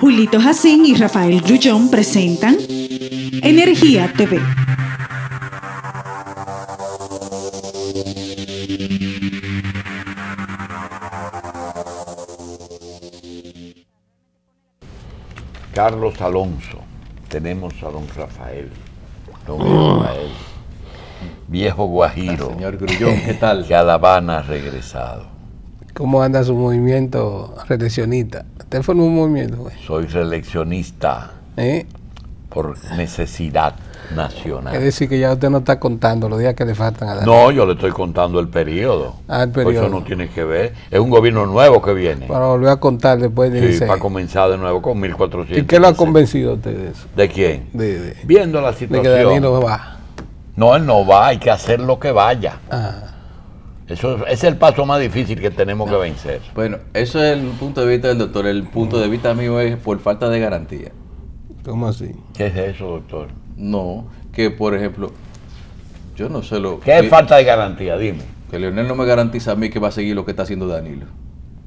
Julito Jacín y Rafael Grullón presentan Energía TV. Carlos Alonso, tenemos a don Rafael, viejo guajiro, señor Grullón, ¿qué tal? Que a La Habana ha regresado. ¿Cómo anda su movimiento reeleccionista? ¿Usted formó un movimiento, güey? Soy reeleccionista por necesidad nacional. Es decir, que ya usted no está contando los días que le faltan a dar. No, yo le estoy contando el periodo. Ah, el periodo. Pues eso no tiene que ver. Es un gobierno nuevo que viene. Para volver a contar después de Sí, 16. para comenzar de nuevo con 1400. ¿Y qué lo ha convencido a usted de eso? ¿De quién? Viendo la de situación. que Danilo va. No, él no va, hay que hacer lo que vaya. Ah. Eso es el paso más difícil que tenemos que vencer. Bueno, eso es el punto de vista del doctor. El punto de vista mío es por falta de garantía. ¿Cómo así? ¿Qué es eso, doctor? No, que por ejemplo, yo no sé lo ¿Qué es falta de garantía? Dime. Que Leonel no me garantiza a mí que va a seguir lo que está haciendo Danilo.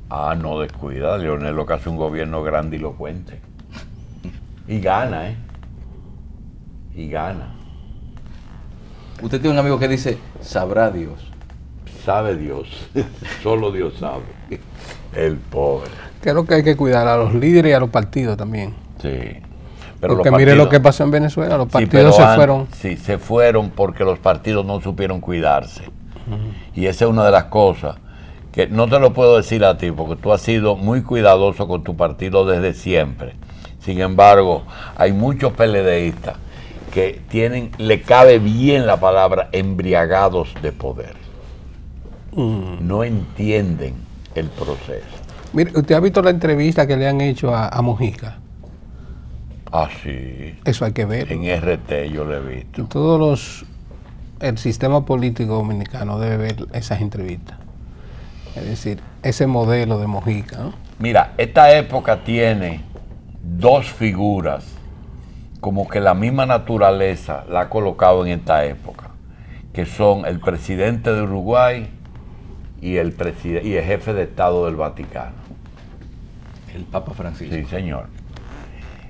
Ah, no descuida, Leonel lo que hace un gobierno grandilocuente. Y gana, Y gana. Usted tiene un amigo que dice, sabrá Dios. Sabe Dios, solo Dios sabe. El pobre. Creo que hay que cuidar a los líderes y a los partidos también. Sí. Pero porque mire lo que pasó en Venezuela, los partidos se fueron. Sí, se fueron porque los partidos no supieron cuidarse. Y esa es una de las cosas que no te lo puedo decir a ti, porque tú has sido muy cuidadoso con tu partido desde siempre. Sin embargo, hay muchos PLDistas que le cabe bien la palabra embriagados de poder. No entienden el proceso. Mire, ¿usted ha visto la entrevista que le han hecho a Mojica? Ah, sí. Eso hay que ver. En RT yo lo he visto. El sistema político dominicano debe ver esas entrevistas. Es decir, ese modelo de Mojica, ¿no? Mira, esta época tiene dos figuras como que la misma naturaleza la ha colocado en esta época, que son el presidente de Uruguay y el jefe de Estado del Vaticano. El Papa Francisco. Sí, señor.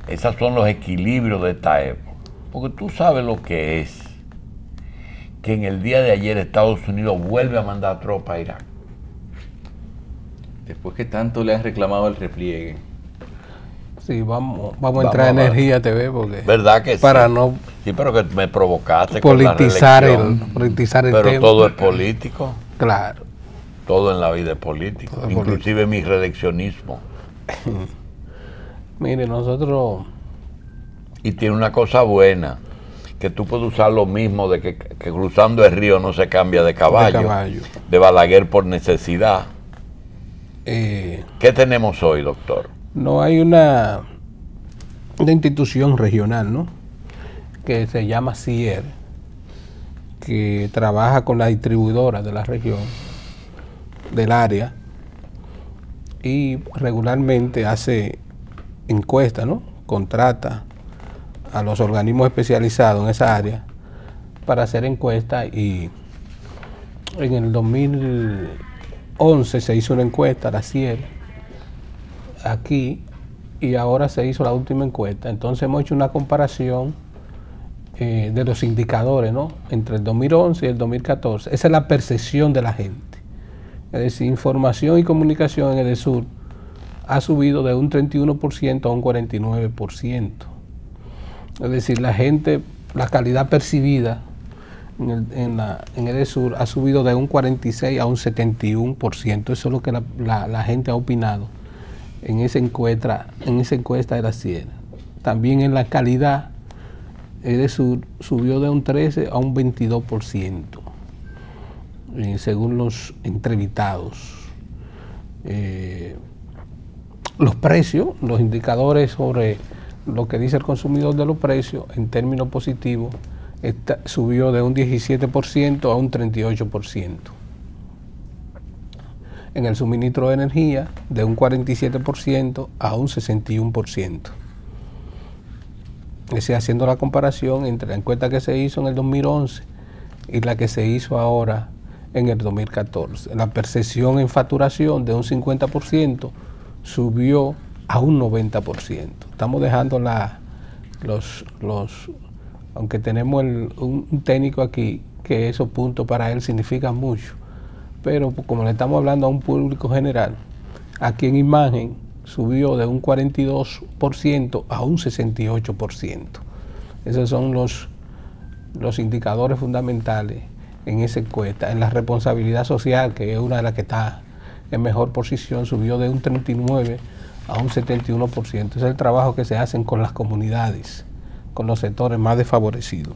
Esos son los equilibrios de esta época. Porque tú sabes lo que es que en el día de ayer Estados Unidos vuelve a mandar tropas a Irak. Después que tanto le han reclamado el repliegue. Sí, vamos a entrar en Energía TV porque... ¿Verdad que para sí? No sí, pero que me provocaste politizar con la politizar el pero tema. Todo es político. Claro. Todo en la vida es político. Todo inclusive político. Mi reeleccionismo. Mire, nosotros... Y tiene una cosa buena, que tú puedes usar lo mismo de que cruzando el río no se cambia de caballo. De Balaguer por necesidad. ¿Qué tenemos hoy, doctor? No hay una institución regional, ¿no? Que se llama CIER, que trabaja con la distribuidora de la región, del área, y regularmente hace encuestas, ¿no? Contrata a los organismos especializados en esa área para hacer encuestas, y en el 2011 se hizo una encuesta, la CIER, aquí, y ahora se hizo la última encuesta. Entonces hemos hecho una comparación de los indicadores, ¿no? Entre el 2011 y el 2014. Esa es la percepción de la gente. Es decir, información y comunicación en EDESUR ha subido de un 31% a un 49%. Es decir, la gente, la calidad percibida en EDESUR ha subido de un 46 a un 71%. Eso es lo que la gente ha opinado en esa encuesta de la CIER. También en la calidad, EDESUR subió de un 13 a un 22%, según los entrevistados. Los precios, los indicadores sobre lo que dice el consumidor de los precios, en términos positivos, subió de un 17% a un 38%. En el suministro de energía, de un 47% a un 61%. Haciendo la comparación entre la encuesta que se hizo en el 2011 y la que se hizo ahora en el 2014. La percepción en facturación de un 50% subió a un 90%. Estamos dejando aunque tenemos un técnico aquí, que esos puntos para él significan mucho, pero como le estamos hablando a un público general, aquí en imagen subió de un 42% a un 68%. Esos son los indicadores fundamentales en esa encuesta. En la responsabilidad social, que es una de las que está en mejor posición, subió de un 39% a un 71%. Es el trabajo que se hacen con las comunidades, con los sectores más desfavorecidos.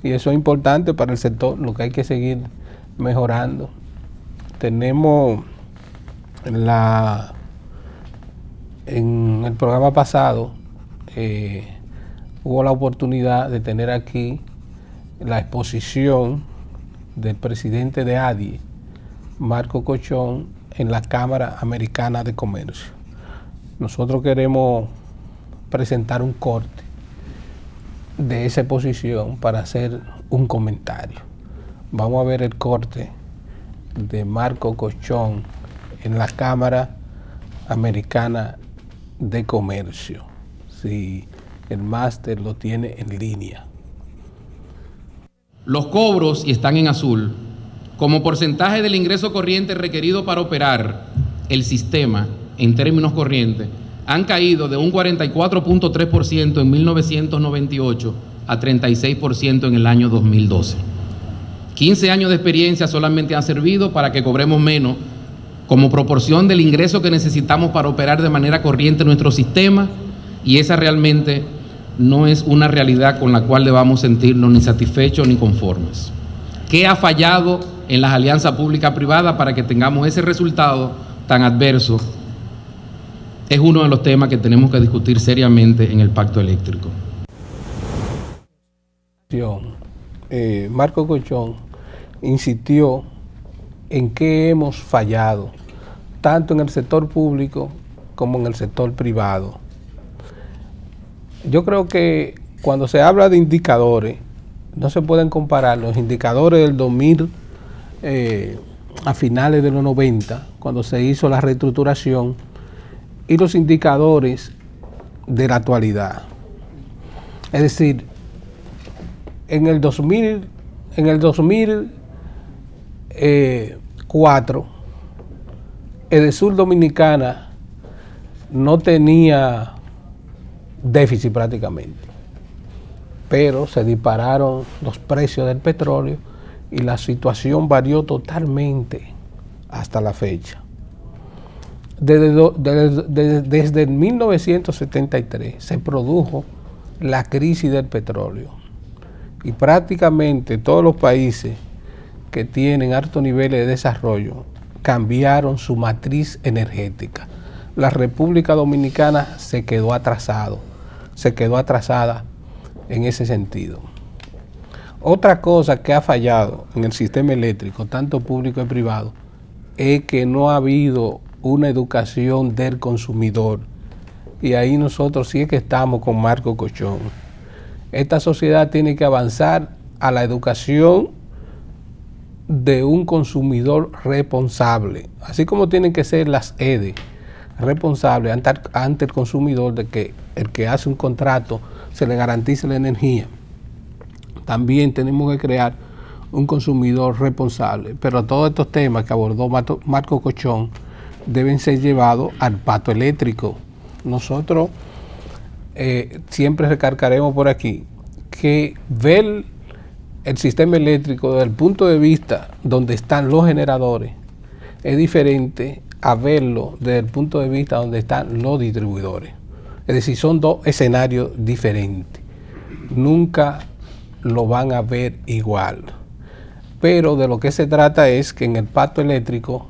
Y eso es importante para el sector, lo que hay que seguir mejorando. Tenemos en el programa pasado, hubo la oportunidad de tener aquí la exposición del presidente de ADIE, Marco Colchón, en la Cámara Americana de Comercio. Nosotros queremos presentar un corte de esa exposición para hacer un comentario. Vamos a ver el corte de Marco Colchón en la Cámara Americana de Comercio, si el máster lo tiene en línea. Los cobros, y están en azul, como porcentaje del ingreso corriente requerido para operar el sistema en términos corrientes, han caído de un 44.3% en 1998 a 36% en el año 2012. 15 años de experiencia solamente han servido para que cobremos menos como proporción del ingreso que necesitamos para operar de manera corriente nuestro sistema, y esa realmente no es una realidad con la cual debamos sentirnos ni satisfechos ni conformes. ¿Qué ha fallado en las alianzas pública-privada para que tengamos ese resultado tan adverso? Es uno de los temas que tenemos que discutir seriamente en el pacto eléctrico. Marco Colchón insistió en que hemos fallado, tanto en el sector público como en el sector privado. Yo creo que cuando se habla de indicadores, no se pueden comparar los indicadores del 2000 a finales de los 90, cuando se hizo la reestructuración, y los indicadores de la actualidad. Es decir, en el 2004, Edesur Dominicana no tenía déficit prácticamente, pero se dispararon los precios del petróleo y la situación varió totalmente hasta la fecha. Desde 1973 se produjo la crisis del petróleo y prácticamente todos los países que tienen altos niveles de desarrollo cambiaron su matriz energética. La República Dominicana se quedó atrasada en ese sentido. Otra cosa que ha fallado en el sistema eléctrico, tanto público y privado, es que no ha habido una educación del consumidor. Y ahí nosotros sí es que estamos con Marco Colchón. Esta sociedad tiene que avanzar a la educación de un consumidor responsable, así como tienen que ser las EDE responsables ante el consumidor, de que el que hace un contrato se le garantice la energía. También tenemos que crear un consumidor responsable, pero todos estos temas que abordó Marco Colchón deben ser llevados al pacto eléctrico. Nosotros siempre recalcaremos por aquí que ver el sistema eléctrico desde el punto de vista donde están los generadores es diferente a verlo desde el punto de vista donde están los distribuidores. Es decir, son dos escenarios diferentes. Nunca lo van a ver igual. Pero de lo que se trata es que en el pacto eléctrico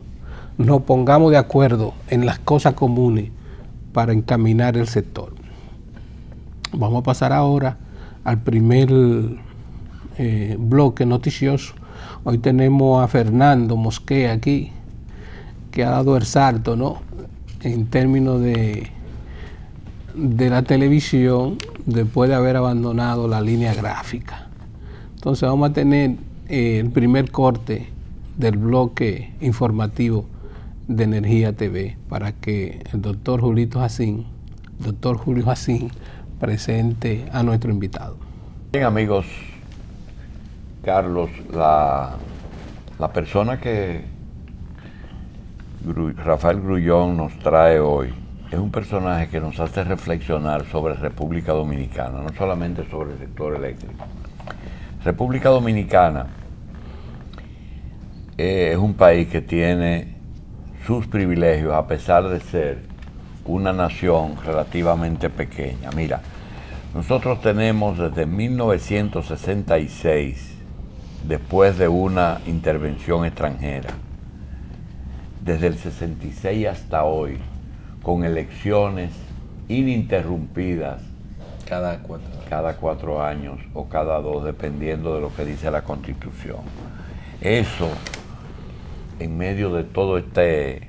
nos pongamos de acuerdo en las cosas comunes para encaminar el sector. Vamos a pasar ahora al primer bloque noticioso. Hoy tenemos a Fernando Mosquea aquí, que ha dado el salto, ¿no?, en términos de la televisión después de haber abandonado la línea gráfica. Entonces vamos a tener el primer corte del bloque informativo de Energía TV, para que el doctor Julio Jacín presente a nuestro invitado. Bien, amigos, Carlos, la persona que Rafael Grullón nos trae hoy es un personaje que nos hace reflexionar sobre República Dominicana, no solamente sobre el sector eléctrico. República Dominicana es un país que tiene sus privilegios a pesar de ser una nación relativamente pequeña. Mira, nosotros tenemos desde 1966, después de una intervención extranjera, desde el 66 hasta hoy, con elecciones ininterrumpidas Cada 4 años o cada 2, dependiendo de lo que dice la Constitución. Eso, en medio de todo este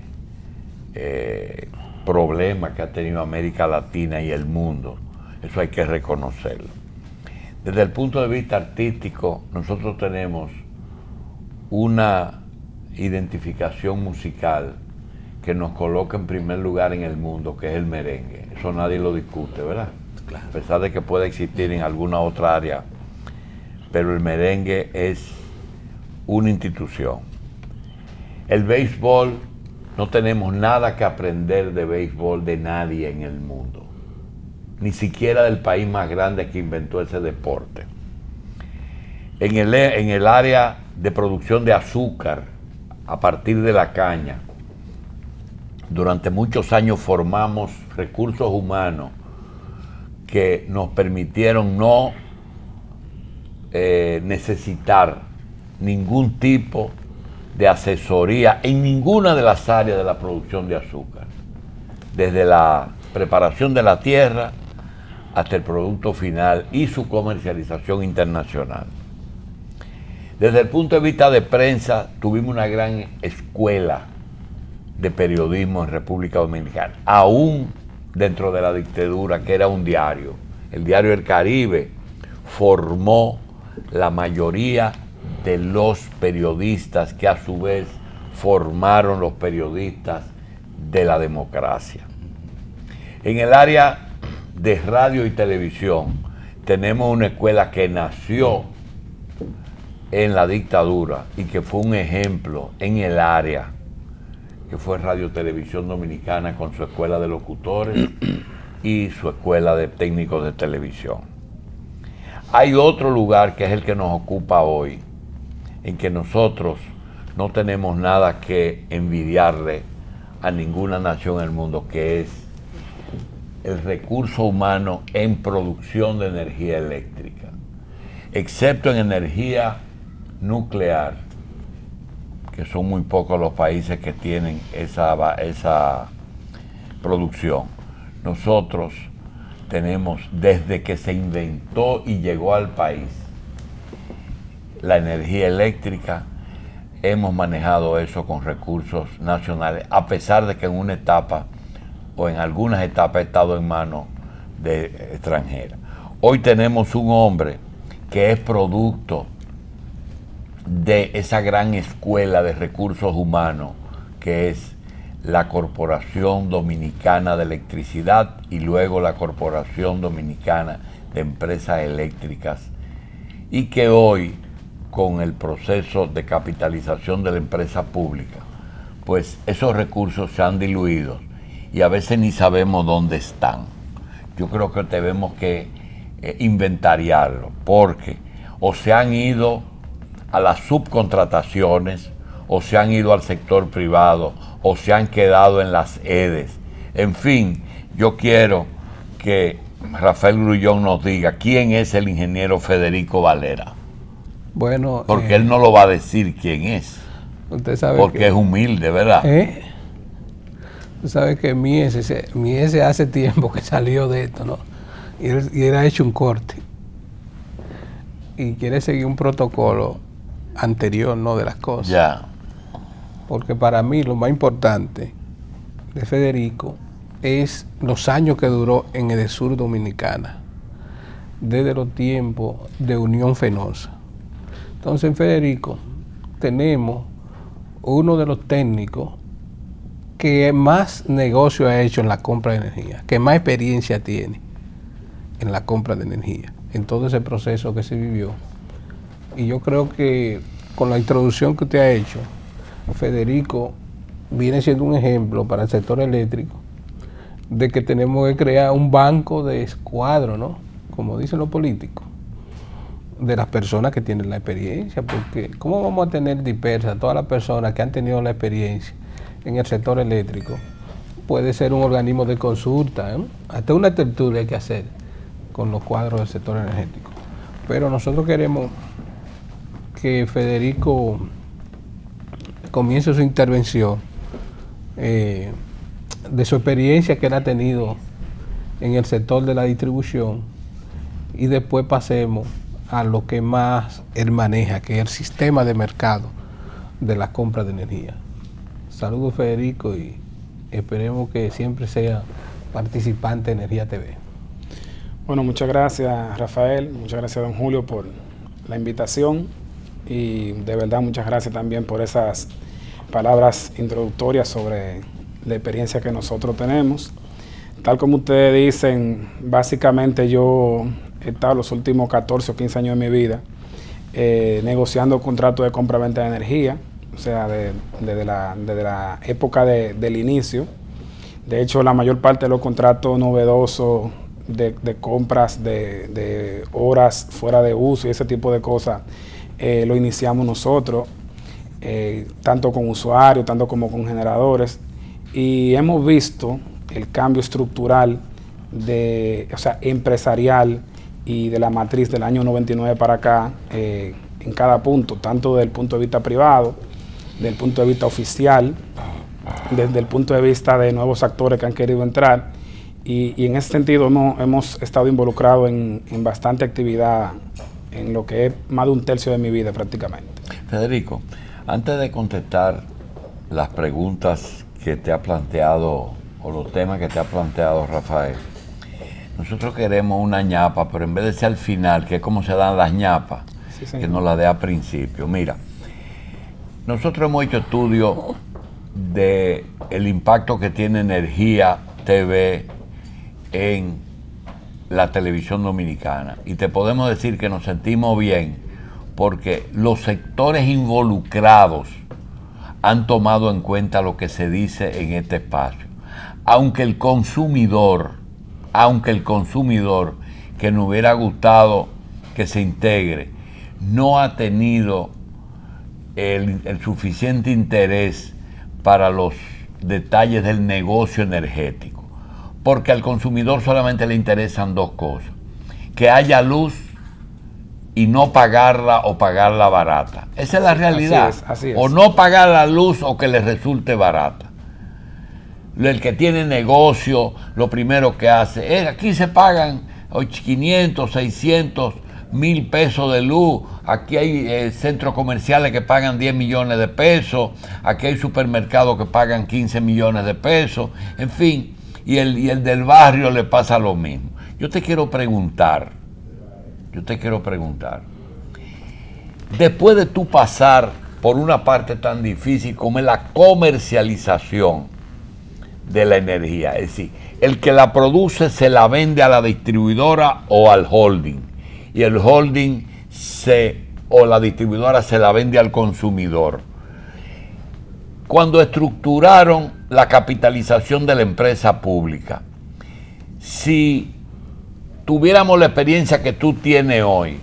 problema que ha tenido América Latina y el mundo, eso hay que reconocerlo. Desde el punto de vista artístico, nosotros tenemos una identificación musical que nos coloca en primer lugar en el mundo, que es el merengue. Eso nadie lo discute, ¿verdad? Claro. A pesar de que puede existir en alguna otra área, pero el merengue es una institución. El béisbol, no tenemos nada que aprender de béisbol de nadie en el mundo, ni siquiera del país más grande que inventó ese deporte. En el área de producción de azúcar, a partir de la caña, durante muchos años formamos recursos humanos que nos permitieron no necesitar ningún tipo de asesoría en ninguna de las áreas de la producción de azúcar, desde la preparación de la tierra hasta el producto final y su comercialización internacional. Desde el punto de vista de prensa, tuvimos una gran escuela de periodismo en República Dominicana, aún dentro de la dictadura, que era un diario. El diario El Caribe formó la mayoría de los periodistas que a su vez formaron los periodistas de la democracia. En el área de radio y televisión tenemos una escuela que nació en la dictadura y que fue un ejemplo en el área, que fue Radio Televisión Dominicana con su escuela de locutores y su escuela de técnicos de televisión. Hay otro lugar que es el que nos ocupa hoy, en que nosotros no tenemos nada que envidiarle a ninguna nación en el mundo, que es el recurso humano en producción de energía eléctrica, excepto en energía nuclear, que son muy pocos los países que tienen esa producción. Nosotros tenemos, desde que se inventó y llegó al país la energía eléctrica, hemos manejado eso con recursos nacionales, a pesar de que en una etapa o en algunas etapas ha estado en manos de extranjeras. Hoy tenemos un hombre que es producto de esa gran escuela de recursos humanos que es la Corporación Dominicana de Electricidad y luego la Corporación Dominicana de Empresas Eléctricas, y que hoy, con el proceso de capitalización de la empresa pública, pues esos recursos se han diluido y a veces ni sabemos dónde están. Yo creo que tenemos que inventariarlo, porque o se han ido a las subcontrataciones, o se han ido al sector privado, o se han quedado en las EDES. En fin, yo quiero que Rafael Grullón nos diga quién es el ingeniero Federico Valera. Bueno, porque él no lo va a decir quién es. Usted sabe porque que, es humilde, ¿verdad? Usted sabe que Mies hace tiempo que salió de esto, ¿no? Y él ha hecho un corte. Y quiere seguir un protocolo anterior, ¿no? De las cosas. Ya. Porque para mí lo más importante de Federico es los años que duró en Edesur Dominicana, desde los tiempos de Unión Fenosa. Entonces en Federico tenemos uno de los técnicos que más negocio ha hecho en la compra de energía, que más experiencia tiene en la compra de energía, en todo ese proceso que se vivió. Y yo creo que con la introducción que usted ha hecho, Federico viene siendo un ejemplo para el sector eléctrico de que tenemos que crear un banco de escuadro, ¿no? Como dicen los políticos, de las personas que tienen la experiencia, porque ¿cómo vamos a tener dispersas todas las personas que han tenido la experiencia en el sector eléctrico? Puede ser un organismo de consulta, ¿eh? Hasta una tertulia hay que hacer con los cuadros del sector energético. Pero nosotros queremos que Federico comience su intervención de su experiencia que él ha tenido en el sector de la distribución y después pasemos a lo que más él maneja, que es el sistema de mercado de la compra de energía. Saludos, Federico, y esperemos que siempre sea participante de Energía TV. Bueno, muchas gracias, Rafael, muchas gracias, don Julio, por la invitación y de verdad muchas gracias también por esas palabras introductorias sobre la experiencia que nosotros tenemos. Tal como ustedes dicen, básicamente yo he estado los últimos 14 o 15 años de mi vida negociando contratos de compra-venta de energía, o sea, desde la época del inicio. De hecho, la mayor parte de los contratos novedosos de compras de horas fuera de uso y ese tipo de cosas lo iniciamos nosotros, tanto con usuarios, tanto como con generadores, y hemos visto el cambio estructural empresarial y de la matriz del año 99 para acá en cada punto, tanto desde el punto de vista privado, desde el punto de vista oficial, desde el punto de vista de nuevos actores que han querido entrar, y en ese sentido hemos estado involucrados en bastante actividad en lo que es más de un tercio de mi vida prácticamente. Federico, antes de contestar las preguntas que te ha planteado o los temas que te ha planteado Rafael, nosotros queremos una ñapa, pero en vez de ser al final, que es como se dan las ñapas, sí, que nos la dé al principio. Mira, nosotros hemos hecho estudios de el impacto que tiene Energía TV en la televisión dominicana, y te podemos decir que nos sentimos bien porque los sectores involucrados han tomado en cuenta lo que se dice en este espacio, aunque el consumidor que nos hubiera gustado que se integre no ha tenido el suficiente interés para los detalles del negocio energético, porque al consumidor solamente le interesan dos cosas: que haya luz y no pagarla o pagarla barata. Esa es la realidad. Así es. O no pagar la luz o que le resulte barata. El que tiene negocio, lo primero que hace es: aquí se pagan 500, 600, 1,000 pesos de luz, aquí hay centros comerciales que pagan 10 millones de pesos, aquí hay supermercados que pagan 15 millones de pesos, en fin, y el del barrio le pasa lo mismo. Yo te quiero preguntar, después de tú pasar por una parte tan difícil como es la comercialización de la energía, es decir, el que la produce se la vende a la distribuidora o al holding, y el holding o la distribuidora se la vende al consumidor. Cuando estructuraron la capitalización de la empresa pública, si tuviéramos la experiencia que tú tienes hoy,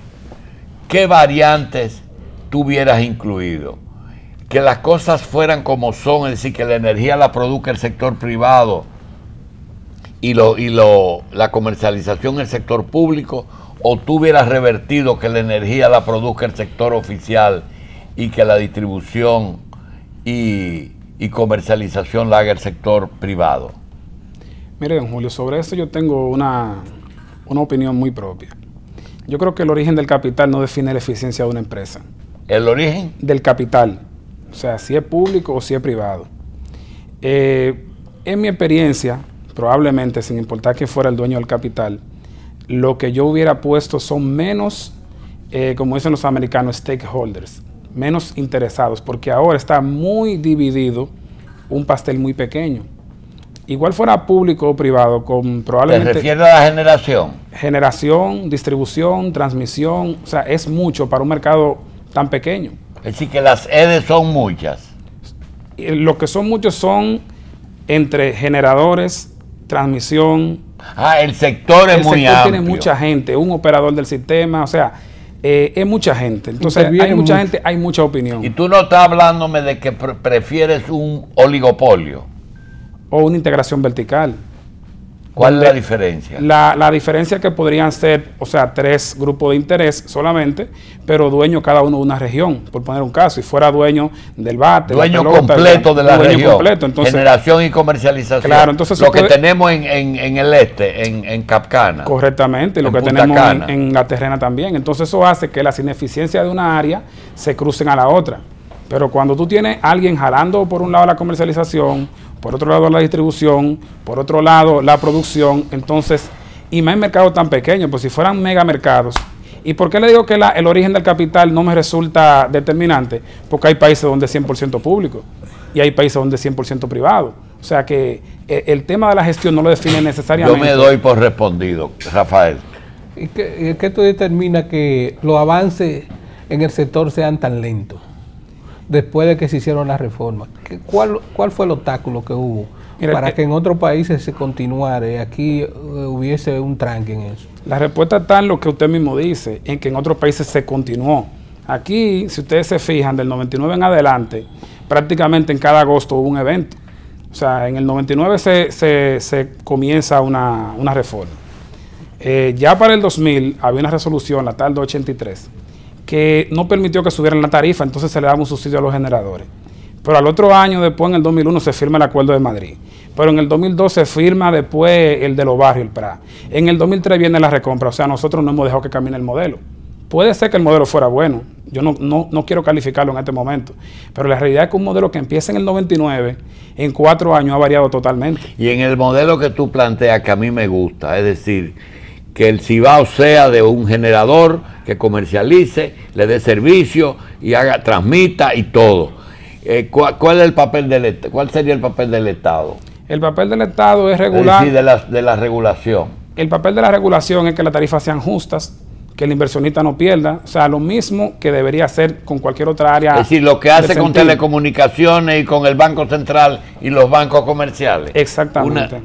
¿qué variantes tú hubieras incluido? Que las cosas fueran como son, es decir, que la energía la produzca el sector privado y la comercialización en el sector público, o tú hubieras revertido que la energía la produzca el sector oficial y que la distribución y comercialización la haga el sector privado. Mire, don Julio, sobre esto yo tengo una opinión muy propia. Yo creo que el origen del capital no define la eficiencia de una empresa. ¿El origen? Del capital, o sea, si es público o si es privado. En mi experiencia, probablemente, sin importar quién fuera el dueño del capital, lo que yo hubiera puesto son menos, como dicen los americanos, stakeholders, menos interesados, porque ahora está muy dividido un pastel muy pequeño. Igual fuera público o privado, con probablemente... ¿Te refieres a la generación? Generación, distribución, transmisión, o sea, es mucho para un mercado tan pequeño. Es decir, que las EDES son muchas. Lo que son muchos son entre generadores, transmisión. El sector es muy amplio. El sector tiene mucha gente, un operador del sistema, o sea, es mucha gente. Entonces, hay mucha gente, hay mucha opinión. Y tú no estás hablándome de que prefieres un oligopolio. O una integración vertical. ¿Cuál es la diferencia? La diferencia es que podrían ser, o sea, 3 grupos de interés solamente, pero dueño cada uno de una región, por poner un caso, y fuera dueño del bate. Dueño completo de la región. Completo. Entonces, generación y comercialización. Claro, entonces lo que tenemos en el este, en Capcana. Correctamente, lo que tenemos en la terrena también. Entonces eso hace que las ineficiencias de una área se crucen a la otra. Pero cuando tú tienes a alguien jalando por un lado la comercialización, por otro lado la distribución, por otro lado la producción, entonces, y más en mercados tan pequeños, pues si fueran megamercados. ¿Y por qué le digo que el origen del capital no me resulta determinante? Porque hay países donde es 100% público y hay países donde es 100% privado. O sea que el tema de la gestión no lo define necesariamente. Yo me doy por respondido, Rafael. ¿Y qué tú determinas que los avances en el sector sean tan lentos? Después de que se hicieron las reformas, ¿cuál fue el obstáculo que hubo para que en otros países se continuara y aquí hubiese un tranque en eso? La respuesta está en lo que usted mismo dice, en que en otros países se continuó. Aquí, si ustedes se fijan, del 99 en adelante, prácticamente en cada agosto hubo un evento. O sea, en el 99 se comienza una reforma. Ya para el 2000 había una resolución, la tal 283, que no permitió que subieran la tarifa, entonces se le daba un subsidio a los generadores. Pero al otro año, después en el 2001, se firma el Acuerdo de Madrid. Pero en el 2002 se firma después el de los barrios, el PRA. En el 2003 viene la recompra, o sea, nosotros no hemos dejado que camine el modelo. Puede ser que el modelo fuera bueno, yo no quiero calificarlo en este momento, pero la realidad es que un modelo que empieza en el 99, en 4 años ha variado totalmente. Y en el modelo que tú planteas, que a mí me gusta, es decir, que el Cibao sea de un generador que comercialice, le dé servicio y transmita y todo. ¿Cuál es el papel cuál sería el papel del Estado? El papel del Estado es regular. Es decir, de la regulación. El papel de la regulación es que las tarifas sean justas, que el inversionista no pierda, o sea, lo mismo que debería hacer con cualquier otra área. Es decir, lo que hace con telecomunicaciones y con el Banco Central y los bancos comerciales. Exactamente.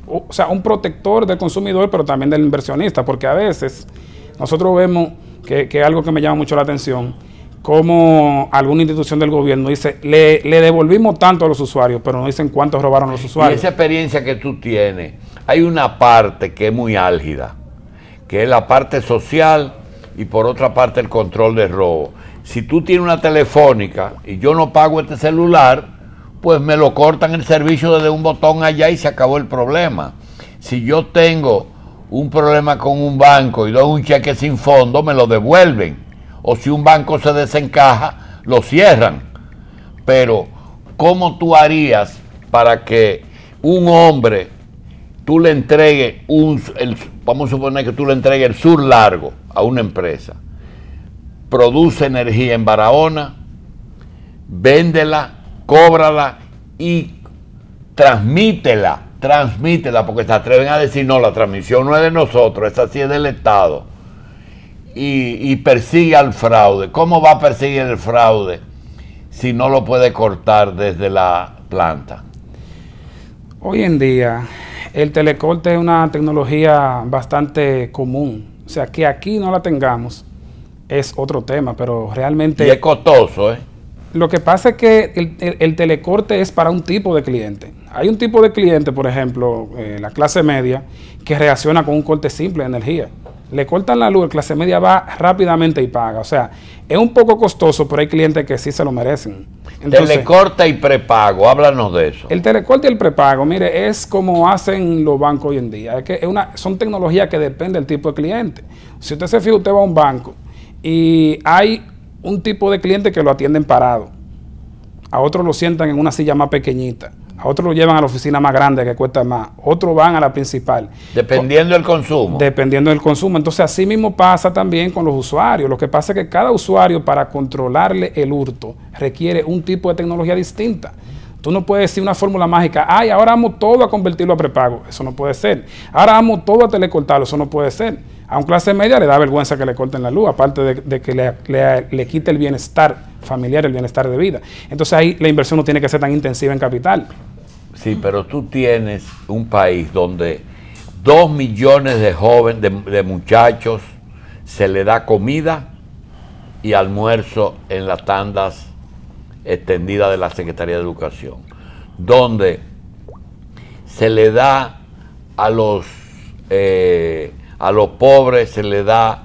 O sea, un protector del consumidor, pero también del inversionista, porque a veces nosotros vemos que es algo que me llama mucho la atención, como alguna institución del gobierno dice, le devolvimos tanto a los usuarios, pero no dicen cuántos robaron los usuarios. Y esa experiencia que tú tienes, hay una parte que es muy álgida, que es la parte social y por otra parte el control de robo. Si tú tienes una telefónica y yo no pago este celular, pues me lo cortan el servicio desde un botón allá y se acabó el problema. Si yo tengo un problema con un banco y doy un cheque sin fondo, me lo devuelven. O si un banco se desencaja, lo cierran. Pero, ¿cómo tú harías para que un hombre, tú le entregues vamos a suponer que tú le entregues el sur largo a una empresa, produce energía en Barahona, véndela, cóbrala y transmítela, porque se atreven a decir, no, la transmisión no es de nosotros, esa sí es del Estado, y persigue al fraude? ¿Cómo va a perseguir el fraude si no lo puede cortar desde la planta? Hoy en día, el telecorte es una tecnología bastante común, o sea, que aquí no la tengamos es otro tema, pero realmente... Y es costoso, ¿eh? Lo que pasa es que el telecorte es para un tipo de cliente. Hay un tipo de cliente, por ejemplo, la clase media, que reacciona con un corte simple de energía. Le cortan la luz, la clase media va rápidamente y paga. O sea, es un poco costoso, pero hay clientes que sí se lo merecen. Entonces, telecorte y prepago, háblanos de eso. El telecorte y el prepago, mire, es como hacen los bancos hoy en día. Es que son tecnologías que dependen del tipo de cliente. Si usted se fija, usted va a un banco y hay un tipo de cliente que lo atienden parado, a otros lo sientan en una silla más pequeñita, a otros lo llevan a la oficina más grande que cuesta más, otros van a la principal. Dependiendo del consumo. Dependiendo del consumo. Entonces así mismo pasa también con los usuarios. Lo que pasa es que cada usuario, para controlarle el hurto, requiere un tipo de tecnología distinta. Tú no puedes decir una fórmula mágica, ay, ahora vamos todo a convertirlo a prepago. Eso no puede ser. Ahora vamos todo a telecortarlo. Eso no puede ser. A un clase media le da vergüenza que le corten la luz, aparte de que le quite el bienestar familiar, el bienestar de vida. Entonces ahí la inversión no tiene que ser tan intensiva en capital. Sí, pero tú tienes un país donde 2 millones de jóvenes, de muchachos, se le da comida y almuerzo en las tandas extendidas de la Secretaría de Educación, donde se le da a los pobres, se le da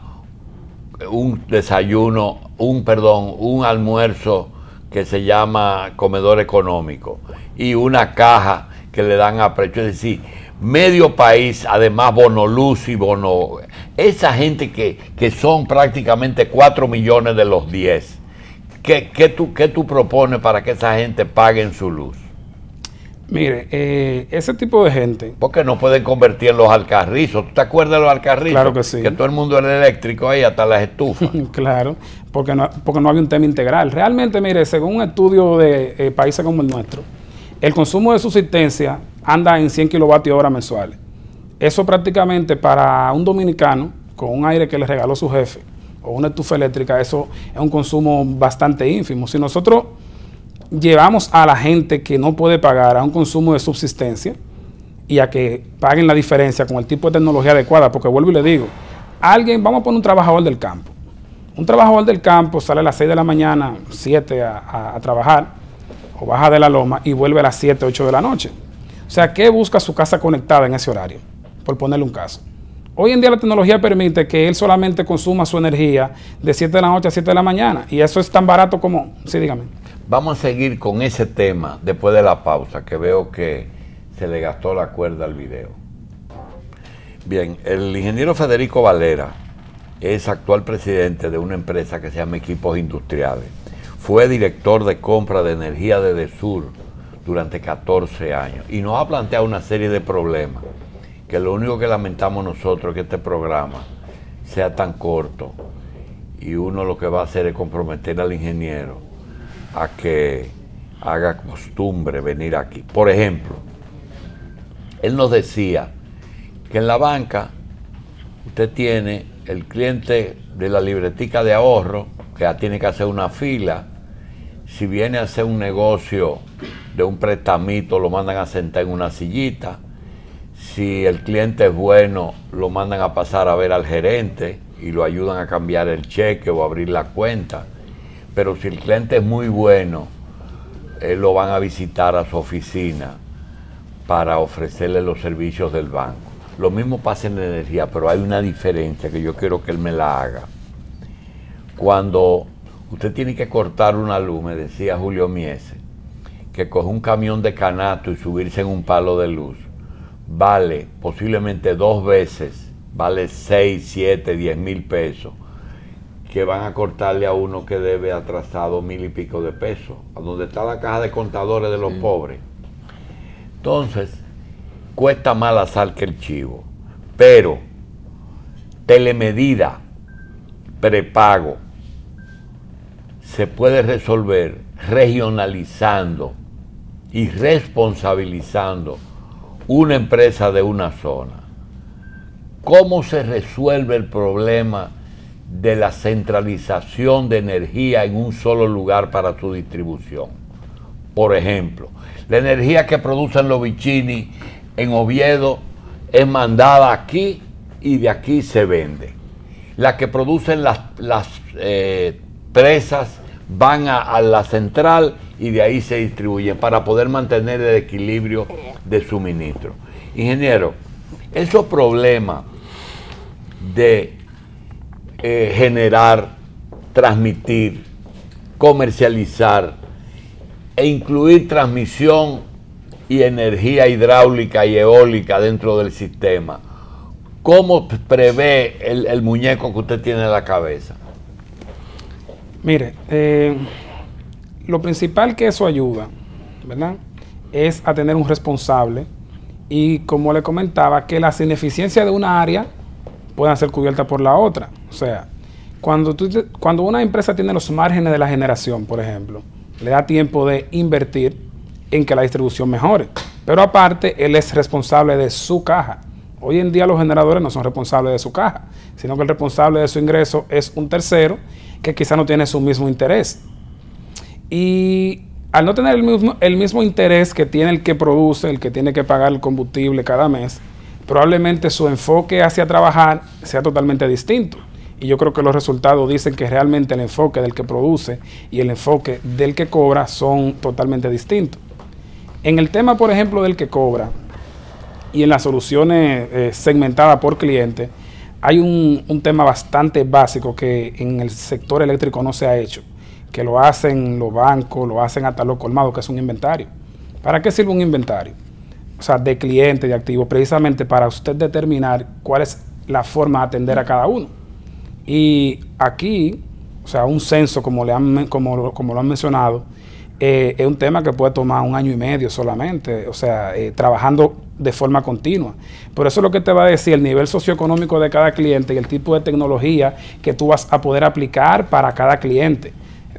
un desayuno, un almuerzo que se llama comedor económico y una caja que le dan a precio. Es decir, medio país, además bono luz y bono... Esa gente que son prácticamente 4 millones de los 10, ¿qué tú propones para que esa gente pague en su luz? Mire, ese tipo de gente... Porque no pueden convertir en los alcarrizos. ¿Tú te acuerdas de los alcarrizos? Claro que sí. Que todo el mundo era eléctrico ahí, hasta las estufas. Claro, porque no había un tema integral. Realmente, mire, según un estudio de países como el nuestro, el consumo de subsistencia anda en 100 kilovatios hora mensuales. Eso prácticamente para un dominicano, con un aire que le regaló su jefe, o una estufa eléctrica, eso es un consumo bastante ínfimo. Si nosotros llevamos a la gente que no puede pagar a un consumo de subsistencia y a que paguen la diferencia con el tipo de tecnología adecuada, porque vuelvo y le digo, vamos a poner un trabajador del campo. Un trabajador del campo sale a las 6 de la mañana, 7 a trabajar, o baja de la loma y vuelve a las 7, 8 de la noche. O sea, ¿qué busca su casa conectada en ese horario? Por ponerle un caso. Hoy en día la tecnología permite que él solamente consuma su energía de 7 de la noche a 7 de la mañana. Y eso es tan barato como... Sí, dígame. Vamos a seguir con ese tema después de la pausa, que veo que se le gastó la cuerda al video. Bien, el ingeniero Federico Valera es actual presidente de una empresa que se llama Equipos Industriales. Fue director de compra de energía de DESUR durante 14 años y nos ha planteado una serie de problemas, que lo único que lamentamos nosotros es que este programa sea tan corto y uno lo que va a hacer es comprometer al ingeniero a que haga costumbre venir aquí. Por ejemplo, él nos decía que en la banca usted tiene el cliente de la libretica de ahorro, que ya tiene que hacer una fila. Si viene a hacer un negocio de un prestamito, lo mandan a sentar en una sillita. Si el cliente es bueno, lo mandan a pasar a ver al gerente y lo ayudan a cambiar el cheque o a abrir la cuenta. Pero si el cliente es muy bueno, lo van a visitar a su oficina para ofrecerle los servicios del banco. Lo mismo pasa en la energía, pero hay una diferencia que yo quiero que él me la haga. Cuando usted tiene que cortar una luz, me decía Julio Miese, que coge un camión de canasto y subirse en un palo de luz, vale posiblemente 2 veces, vale 6, 7, 10 mil pesos, que van a cortarle a uno que debe atrasado 1,000 y pico de pesos, a donde está la caja de contadores de los pobres. Entonces, cuesta más la sal que el chivo, pero telemedida, prepago, se puede resolver regionalizando y responsabilizando una empresa de una zona. ¿Cómo se resuelve el problema de la centralización de energía en un solo lugar para su distribución? Por ejemplo, la energía que producen los Vicini en Oviedo es mandada aquí y de aquí se vende. La que producen las presas van a la central y de ahí se distribuyen para poder mantener el equilibrio de suministro. Ingeniero, esos problemas de generar, transmitir, comercializar e incluir transmisión y energía hidráulica y eólica dentro del sistema, ¿cómo prevé el muñeco que usted tiene en la cabeza? Mire, lo principal que eso ayuda, ¿verdad?, es a tener un responsable y, como le comentaba, que las ineficiencias de una área puedan ser cubiertas por la otra. O sea, cuando una empresa tiene los márgenes de la generación, por ejemplo, le da tiempo de invertir en que la distribución mejore. Pero aparte, él es responsable de su caja. Hoy en día los generadores no son responsables de su caja, sino que el responsable de su ingreso es un tercero que quizá no tiene su mismo interés. Y al no tener el mismo interés que tiene el que produce, el que tiene que pagar el combustible cada mes, probablemente su enfoque hacia trabajar sea totalmente distinto. Y yo creo que los resultados dicen que realmente el enfoque del que produce y el enfoque del que cobra son totalmente distintos. En el tema, por ejemplo, del que cobra y en las soluciones segmentadas por cliente, hay un tema bastante básico que en el sector eléctrico no se ha hecho, que lo hacen los bancos, lo hacen hasta los colmados, que es un inventario. ¿Para qué sirve un inventario? O sea, de cliente, de activo, precisamente para usted determinar cuál es la forma de atender a cada uno. Y aquí, o sea, un censo, como lo han mencionado, es un tema que puede tomar 1 año y medio solamente, o sea, trabajando de forma continua. Por eso es lo que te va a decir el nivel socioeconómico de cada cliente y el tipo de tecnología que tú vas a poder aplicar para cada cliente.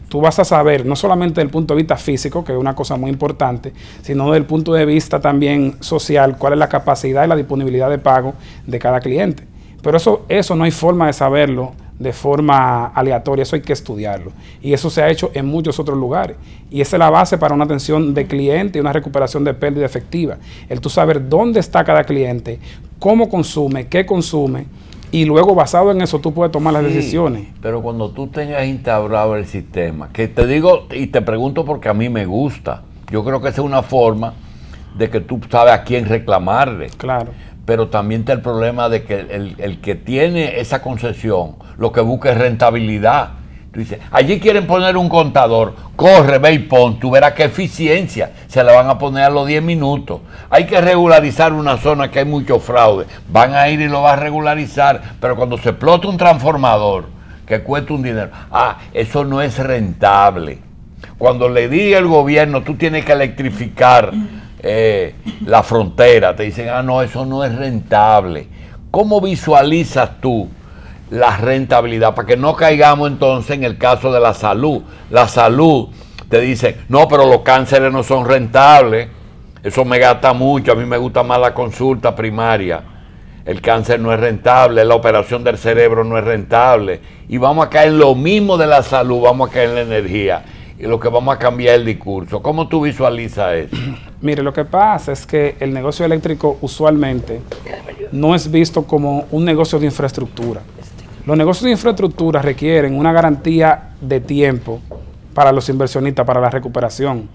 Tú vas a saber, no solamente desde el punto de vista físico, que es una cosa muy importante, sino desde el punto de vista también social, cuál es la capacidad y la disponibilidad de pago de cada cliente. Pero eso no hay forma de saberlo de forma aleatoria, eso hay que estudiarlo. Y eso se ha hecho en muchos otros lugares. Y esa es la base para una atención de cliente y una recuperación de pérdida efectiva. El tú saber dónde está cada cliente, cómo consume, qué consume, y luego basado en eso tú puedes tomar las decisiones. Pero cuando tú tengas instaurado el sistema, que te digo y te pregunto porque a mí me gusta, yo creo que esa es una forma de que tú sabes a quién reclamarle. Claro. Pero también está el problema de que el que tiene esa concesión lo que busca es rentabilidad. Tú dices, allí quieren poner un contador, corre, ve y pon, tú verás qué eficiencia, se la van a poner a los 10 minutos. Hay que regularizar una zona que hay mucho fraude, van a ir y lo van a regularizar, pero cuando se explota un transformador que cuesta un dinero, eso no es rentable. Cuando le diga el gobierno, tú tienes que electrificar la frontera, te dicen, no, eso no es rentable. ¿Cómo visualizas tú la rentabilidad? Para que no caigamos entonces en el caso de la salud. La salud te dice, no, pero los cánceres no son rentables, eso me gasta mucho, a mí me gusta más la consulta primaria, el cáncer no es rentable, la operación del cerebro no es rentable, y vamos a caer en lo mismo de la salud, vamos a caer en la energía, y lo que vamos a cambiar es el discurso. ¿Cómo tú visualizas eso? Mire, lo que pasa es que el negocio eléctrico usualmente no es visto como un negocio de infraestructura. Los negocios de infraestructura requieren una garantía de tiempo para los inversionistas, para la recuperación.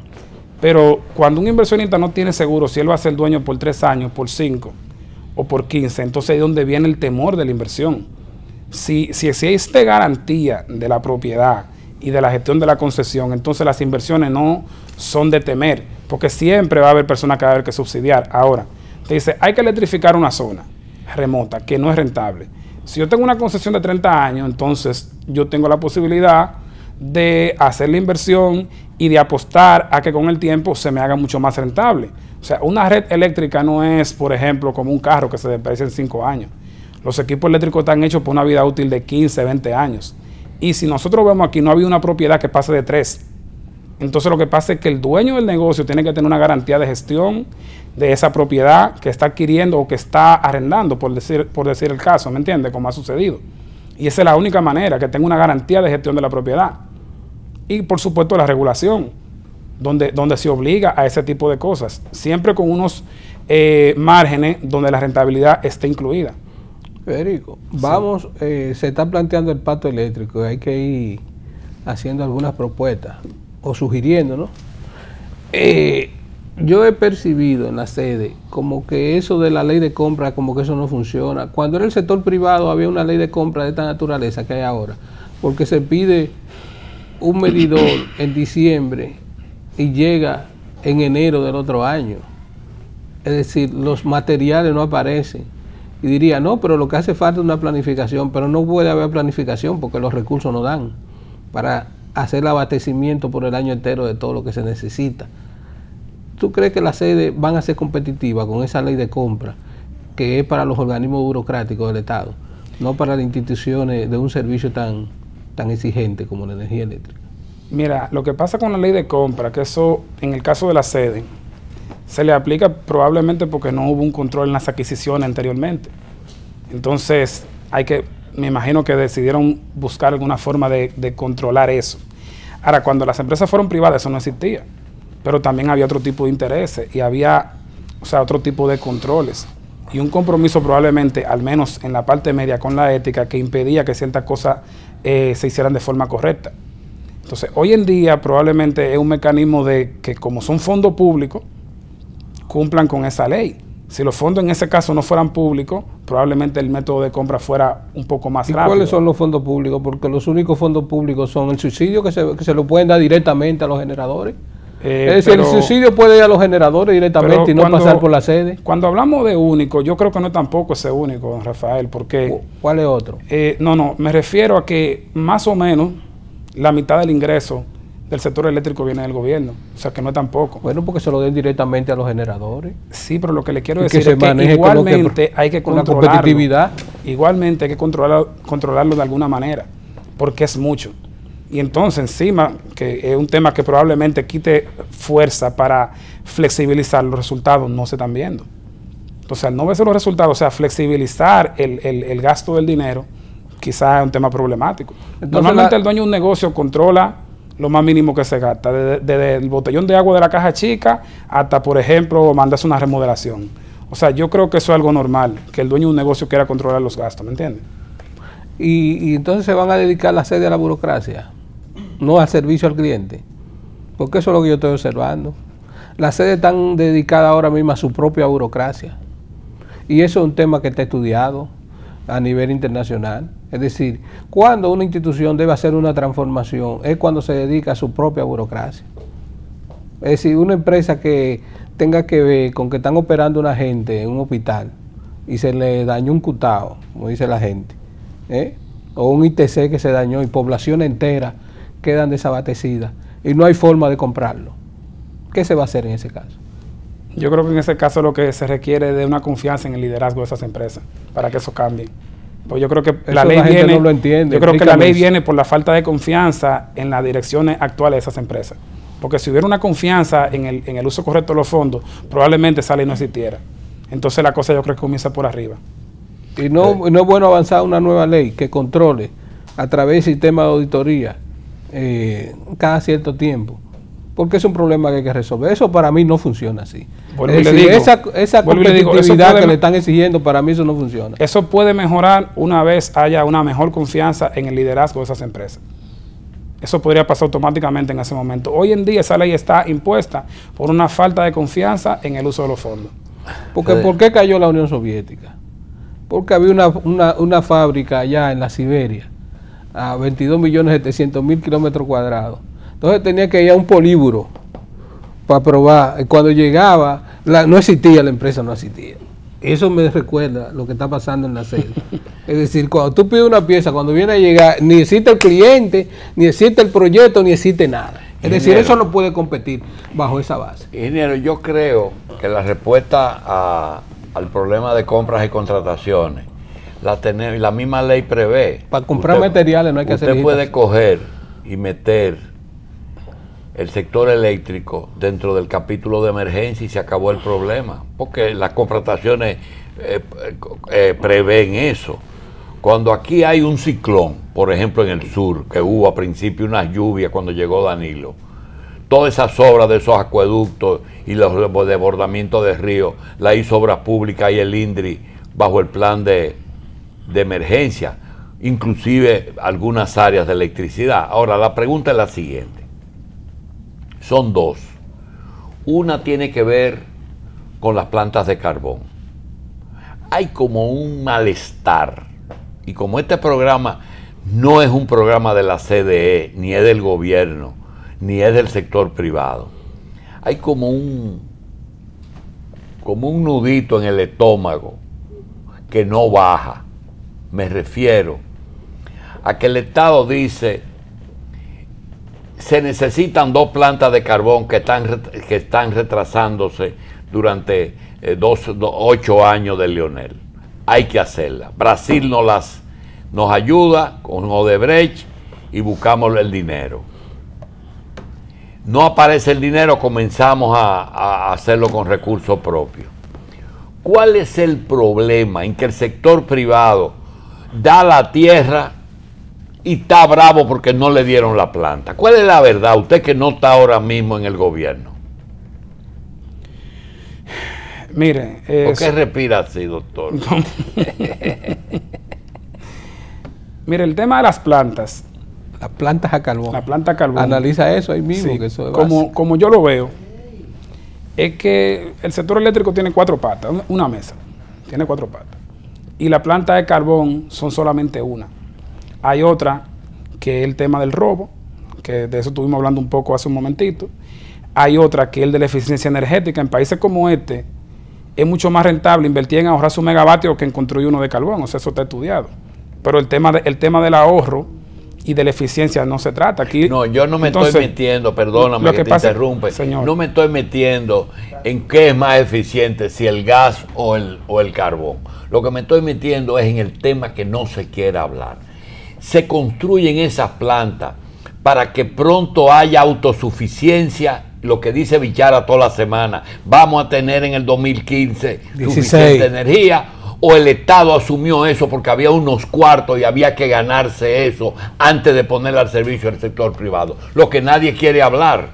Pero cuando un inversionista no tiene seguro si él va a ser dueño por 3 años, por 5 o por 15, entonces ahí es donde viene el temor de la inversión. Si existe garantía de la propiedad y de la gestión de la concesión, entonces las inversiones no son de temer, porque siempre va a haber personas que va a haber que subsidiar. Ahora, te dice, hay que electrificar una zona remota que no es rentable. Si yo tengo una concesión de 30 años, entonces yo tengo la posibilidad de hacer la inversión y de apostar a que con el tiempo se me haga mucho más rentable. O sea, una red eléctrica no es, por ejemplo, como un carro que se deprecia en 5 años. Los equipos eléctricos están hechos por una vida útil de 15, 20 años. Y si nosotros vemos aquí, no había una propiedad que pase de 3. Entonces lo que pasa es que el dueño del negocio tiene que tener una garantía de gestión de esa propiedad que está adquiriendo o que está arrendando, por decir el caso, ¿me entiende? Como ha sucedido. Y esa es la única manera, que tenga una garantía de gestión de la propiedad. Y por supuesto la regulación, donde se obliga a ese tipo de cosas, siempre con unos márgenes donde la rentabilidad esté incluida. Federico, vamos, se está planteando el pacto eléctrico, hay que ir haciendo algunas propuestas o sugiriendo, ¿no? Yo he percibido en la sede como que eso de la ley de compra, como que eso no funciona. Cuando era el sector privado había una ley de compra de esta naturaleza que hay ahora, porque se pide un medidor en diciembre y llega en enero del otro año. Es decir, los materiales no aparecen. Y diría, no, pero lo que hace falta es una planificación, pero no puede haber planificación porque los recursos no dan para hacer el abastecimiento por el año entero de todo lo que se necesita. ¿Tú crees que las sedes van a ser competitivas con esa ley de compra que es para los organismos burocráticos del Estado, no para las instituciones de un servicio tan exigente como la energía eléctrica? Mira, lo que pasa con la ley de compra, que eso, en el caso de la sede, se le aplica probablemente porque no hubo un control en las adquisiciones anteriormente. Entonces, me imagino que decidieron buscar alguna forma de controlar eso. Ahora, cuando las empresas fueron privadas, eso no existía, pero también había otro tipo de intereses y había, otro tipo de controles y un compromiso probablemente, al menos en la parte media, con la ética, que impedía que ciertas cosas se hicieran de forma correcta. Entonces, hoy en día probablemente es un mecanismo de que, como son fondos públicos, cumplan con esa ley. Si los fondos en ese caso no fueran públicos, probablemente el método de compra fuera un poco más rápido. ¿Y cuáles son los fondos públicos? Porque los únicos fondos públicos son el subsidio que se lo pueden dar directamente a los generadores. Es decir, el subsidio puede ir a los generadores directamente y no pasar por la sede. Cuando hablamos de único, yo creo que no es tampoco ese único, don Rafael, porque... ¿Cuál es otro? No, me refiero a que más o menos la mitad del ingreso del sector eléctrico viene del gobierno, o sea que no es tampoco. Bueno, porque se lo den directamente a los generadores. Sí, pero lo que le quiero decir es que igualmente hay que controlarlo. La competitividad. Igualmente hay que controlarlo de alguna manera, porque es mucho. Y entonces encima, que es un tema que probablemente quite fuerza para flexibilizar los resultados, no se están viendo. Entonces, al no verse los resultados, flexibilizar el gasto del dinero, quizás es un tema problemático. Entonces, normalmente el dueño de un negocio controla lo más mínimo que se gasta, desde el botellón de agua de la caja chica hasta, por ejemplo, mandarse una remodelación. O sea, yo creo que eso es algo normal, que el dueño de un negocio quiera controlar los gastos, ¿me entiendes? Y entonces se van a dedicar la sede a la burocracia, no al servicio al cliente, porque eso es lo que yo estoy observando. Las sedes están dedicadas ahora mismo a su propia burocracia, y eso es un tema que está estudiado a nivel internacional. Es decir, cuando una institución debe hacer una transformación es cuando se dedica a su propia burocracia. Es decir, una empresa que tenga que ver con que están operando una gente en un hospital y se le dañó un cutao, como dice la gente, o un ITC que se dañó y poblaciones enteras quedan desabastecidas y no hay forma de comprarlo. ¿Qué se va a hacer en ese caso? Yo creo que en ese caso lo que se requiere es de una confianza en el liderazgo de esas empresas para que eso cambie. Pues yo creo que la ley viene, no lo entiende, yo creo que la ley viene por la falta de confianza en las direcciones actuales de esas empresas. Porque si hubiera una confianza en el uso correcto de los fondos, probablemente esa ley no existiera. Entonces la cosa yo creo que comienza por arriba. Y no es bueno avanzar una nueva ley que controle a través del sistema de auditoría cada cierto tiempo, porque es un problema que hay que resolver. Eso para mí no funciona así. Esa competitividad que le están exigiendo, para mí eso no funciona. Eso puede mejorar una vez haya una mejor confianza en el liderazgo de esas empresas. Eso podría pasar automáticamente en ese momento. Hoy en día esa ley está impuesta por una falta de confianza en el uso de los fondos. Porque ¿por qué cayó la Unión Soviética? Porque había una fábrica allá en la Siberia a 22.700.000 kilómetros cuadrados. Entonces tenía que ir a un políburo para probar. Cuando llegaba, no existía la empresa, no existía. Eso me recuerda lo que está pasando en la sede. Es decir, cuando tú pides una pieza, cuando viene a llegar, ni existe el cliente, ni existe el proyecto, ni existe nada. Es decir, eso no puede competir bajo esa base. Ingeniero, yo creo que la respuesta al problema de compras y contrataciones, la misma ley prevé. Para comprar materiales no hay que hacer. Usted puede coger y meter el sector eléctrico dentro del capítulo de emergencia y se acabó el problema, porque las contrataciones prevén eso. Cuando aquí hay un ciclón, por ejemplo en el sur, que hubo a principio unas lluvias cuando llegó Danilo, todas esas obras de esos acueductos y los desbordamientos de ríos, la hizo Obras Públicas y el INDRI bajo el plan de emergencia, inclusive algunas áreas de electricidad. Ahora, la pregunta es la siguiente. Son dos. Una tiene que ver con las plantas de carbón. Hay como un malestar, y como este programa no es un programa de la CDE, ni es del gobierno, ni es del sector privado, hay como un nudito en el estómago que no baja. Me refiero a que el Estado dice: se necesitan 2 plantas de carbón que están retrasándose durante 8 años de Leonel. Hay que hacerla. Brasil nos ayuda con Odebrecht y buscamos el dinero. no aparece el dinero, comenzamos a hacerlo con recursos propios. ¿Cuál es el problema en que el sector privado da la tierra y está bravo porque no le dieron la planta? ¿Cuál es la verdad? Usted que no está ahora mismo en el gobierno. Mire, ¿Por qué respira así, doctor? Mire, el tema de las plantas. Las plantas a carbón. La planta a carbón. Analiza eso ahí mismo. Sí, Que eso es básico. como yo lo veo, es que el sector eléctrico tiene 4 patas, una mesa, tiene 4 patas. Y la planta de carbón son solamente una. Hay otra que es el tema del robo, que de eso estuvimos hablando un poco hace un momentito. Hay otra que es el de la eficiencia energética. En países como este, es mucho más rentable invertir en ahorrar su megavatio que en construir uno de carbón. O sea, eso está estudiado. Pero el tema del ahorro y de la eficiencia no se trata. Aquí, no, yo no me estoy metiendo, perdóname lo que te interrumpe, señor. No me estoy metiendo en qué es más eficiente, si el gas o el carbón. Lo que me estoy metiendo es en el tema que no se quiere hablar. Se construyen esas plantas para que pronto haya autosuficiencia, lo que dice Bichara toda la semana, vamos a tener en el 2015 suficiente energía, o el Estado asumió eso porque había unos cuartos y había que ganarse eso antes de ponerla al servicio del sector privado, lo que nadie quiere hablar.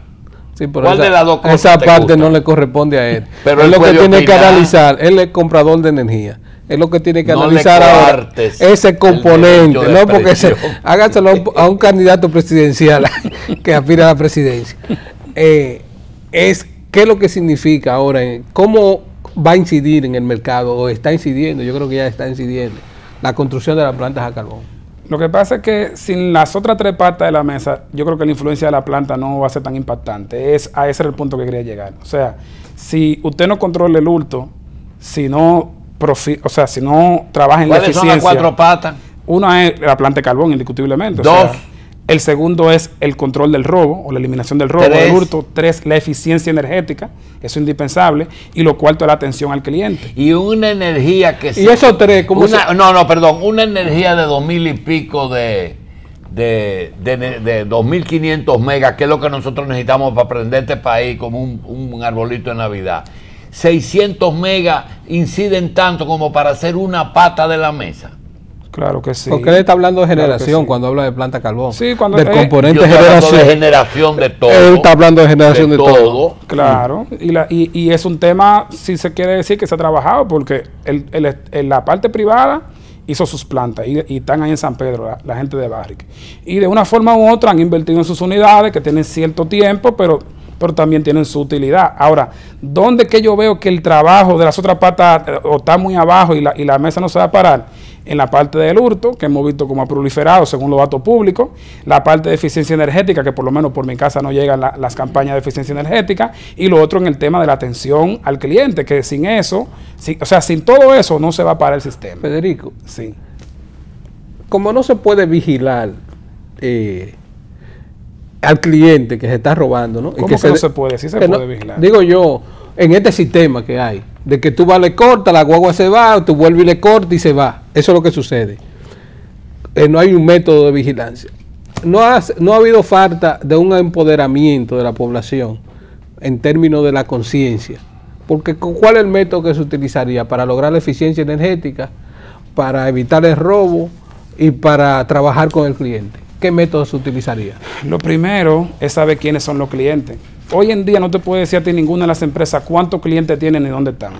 Sí, pero ¿Cuál de las dos cosas esa te parte gusta? no le corresponde a él. Pero él él lo que puede tiene que opinar. analizar, él es comprador de energía. Es lo que tiene que No analizar le ahora coartes ese componente, el derecho de no porque expresión. hágaselo a un candidato presidencial que aspira a la presidencia. Es qué es lo que significa ahora, cómo va a incidir en el mercado, o está incidiendo, yo creo que ya está incidiendo, la construcción de las plantas a carbón. Lo que pasa es que sin las otras 3 patas de la mesa, yo creo que la influencia de la planta no va a ser tan impactante. Ese era el punto que quería llegar. O sea, si usted no controla el hurto, si no trabaja en la eficiencia. ¿Cuáles son las 4 patas? Una es la planta de carbón, indiscutiblemente. 2. O sea, el segundo es el control del robo o la eliminación del robo, 3. del hurto. 3, la eficiencia energética, eso es indispensable. Y lo cuarto es la atención al cliente. Y una energía que... Y esos 3, ¿cómo una energía de 2000 y pico de 2500 megas, que es lo que nosotros necesitamos para prender este país como un arbolito de Navidad. 600 megas inciden tanto como para hacer una pata de la mesa. Claro que sí. Porque él está hablando de generación, Claro que sí. cuando habla de planta carbón. Sí, cuando del componente Yo estoy hablando generación. de generación de todo. Él está hablando de generación de todo. Claro, y es un tema, si se quiere decir, que se ha trabajado, porque la parte privada hizo sus plantas y están ahí en San Pedro, la gente de Barrick. Y de una forma u otra han invertido en sus unidades, que tienen cierto tiempo, pero también tienen su utilidad. Ahora, ¿dónde que yo veo que el trabajo de las otras patas o está muy abajo y la mesa no se va a parar? En la parte del hurto, que hemos visto como ha proliferado según los datos públicos, la parte de eficiencia energética, que por lo menos por mi casa no llegan las campañas de eficiencia energética, y lo otro en el tema de la atención al cliente, que sin eso, sin todo eso no se va a parar el sistema. Federico, Sí. como no se puede vigilar al cliente que se está robando, ¿no? ¿Cómo que no se puede? Sí se puede vigilar. Digo yo, en este sistema que hay, de que tú vas, le cortas, la guagua se va, tú vuelves y le cortas y se va. Eso es lo que sucede. No hay un método de vigilancia. No ha habido falta de un empoderamiento de la población en términos de la conciencia. Porque ¿cuál es el método que se utilizaría para lograr la eficiencia energética, para evitar el robo y para trabajar con el cliente? ¿Qué método se utilizaría? Lo primero es saber quiénes son los clientes. Hoy en día no te puede decir a ti ninguna de las empresas cuántos clientes tienen y dónde están.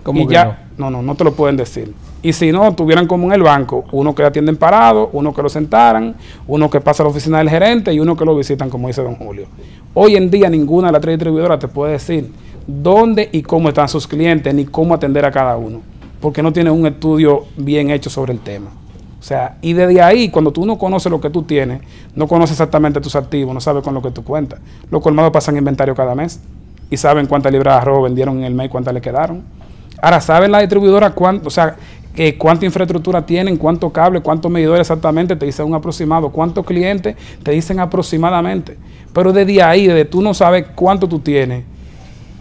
¿Cómo que ya, no te lo pueden decir. Y si no, tuvieran como en el banco, uno que lo atienden parado, uno que lo sentaran, uno que pasa a la oficina del gerente y uno que lo visitan, como dice don Julio. Hoy en día ninguna de las 3 distribuidoras te puede decir dónde y cómo están sus clientes, ni cómo atender a cada uno, porque no tienen un estudio bien hecho sobre el tema. O sea, y desde ahí, cuando tú no conoces lo que tú tienes, no conoces exactamente tus activos, no sabes con lo que tú cuentas. Los colmados pasan inventario cada mes y saben cuántas libras de arroz vendieron en el mes y cuántas le quedaron. Ahora, ¿saben la distribuidora cuánta infraestructura tienen, cuánto cable, cuántos medidores exactamente? Te dicen un aproximado. ¿Cuántos clientes? Te dicen aproximadamente. Pero desde ahí, desde tú no sabes cuánto tú tienes,